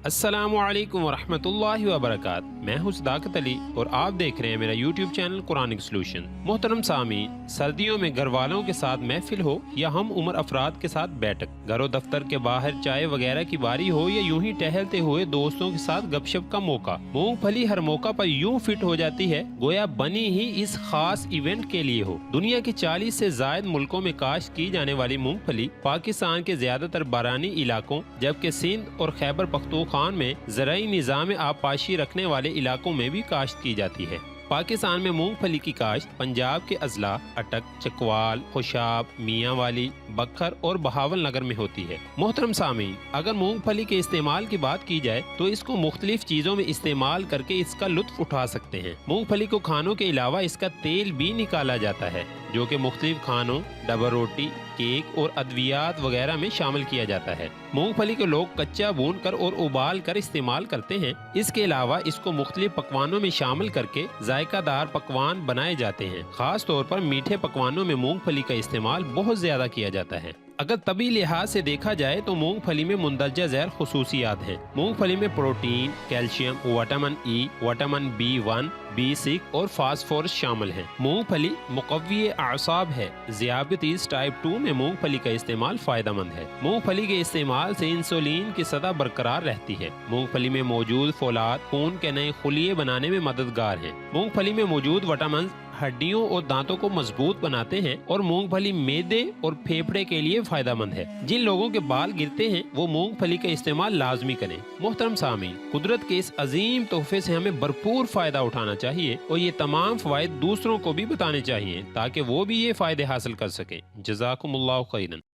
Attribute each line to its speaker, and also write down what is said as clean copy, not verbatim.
Speaker 1: السلام علیکم ورحمۃ اللہ وبرکاتہ۔ میں ہوں صداقت علی اور آپ دیکھ رہے ہیں میرا یوٹیوب چینل قرآنک سلوشن۔ محترم سامعین، سردیوں میں گھر والوں کے ساتھ محفل ہو یا ہم عمر افراد کے ساتھ بیٹھک، گھر و دفتر کے باہر چائے وغیرہ کی باری ہو یا یوں ہی ٹہلتے ہوئے دوستوں کے ساتھ گپ شپ کا موقع، مونگ پھلی ہر موقع پر یوں فٹ ہو جاتی ہے گویا بنی ہی اس خاص ایونٹ کے لیے ہو۔ دنیا کے 40 سے زائد ملکوں میں کاشت کی جانے والی مونگ پھلی پاکستان کے زیادہ تر بارانی علاقوں جبکہ سندھ اور خیبر پختونخوا میں زرعی نظام آبپاشی رکھنے والے علاقوں میں بھی کاشت کی جاتی ہے۔ پاکستان میں مونگ پھلی کی کاشت پنجاب کے اضلاع اٹک، چکوال، خوشاب، میاں والی، بکھر اور بہاول نگر میں ہوتی ہے۔ محترم سامعین، اگر مونگ پھلی کے استعمال کی بات کی جائے تو اس کو مختلف چیزوں میں استعمال کر کے اس کا لطف اٹھا سکتے ہیں۔ مونگ پھلی کو کھانوں کے علاوہ اس کا تیل بھی نکالا جاتا ہے جو کہ مختلف کھانوں، ڈبل روٹی، کیک اور ادویات وغیرہ میں شامل کیا جاتا ہے۔ مونگ پھلی کو لوگ کچا بھون کر اور ابال کر استعمال کرتے ہیں۔ اس کے علاوہ اس کو مختلف پکوانوں میں شامل کر کے ذائقہ دار پکوان بنائے جاتے ہیں۔ خاص طور پر میٹھے پکوانوں میں مونگ پھلی کا استعمال بہت زیادہ کیا جاتا ہے۔ اگر طبی لحاظ سے دیکھا جائے تو مونگ پھلی میں مندرجہ ذیل خصوصیات ہیں۔ مونگ پھلی میں protein, calcium, vitamin E, vitamin B1، B6 اور فاسفورس شامل ہیں۔ مونگ پھلی مقوی اعصاب ہے۔ ذیابیطس ٹائپ 2 میں مونگ پھلی کا استعمال فائدہ مند ہے۔ مونگ پھلی کے استعمال سے انسولین کی سطح برقرار رہتی ہے۔ مونگ پھلی میں موجود فولاد خون کے نئے خلیے بنانے میں مددگار ہیں۔ مونگ پھلی میں موجود وٹامنز ہڈیوں اور دانتوں کو مضبوط بناتے ہیں اور مونگ پھلی معدے اور پھیپھڑے کے لیے فائدہ مند ہے۔ جن لوگوں کے بال گرتے ہیں وہ مونگ پھلی کا استعمال لازمی کریں۔ محترم سامعین، قدرت کے اس عظیم تحفے سے ہمیں بھرپور فائدہ اٹھانا چاہیے اور یہ تمام فوائد دوسروں کو بھی بتانے چاہیے تاکہ وہ بھی یہ فائدے حاصل کر سکیں۔ جزاکم اللہ خیرا۔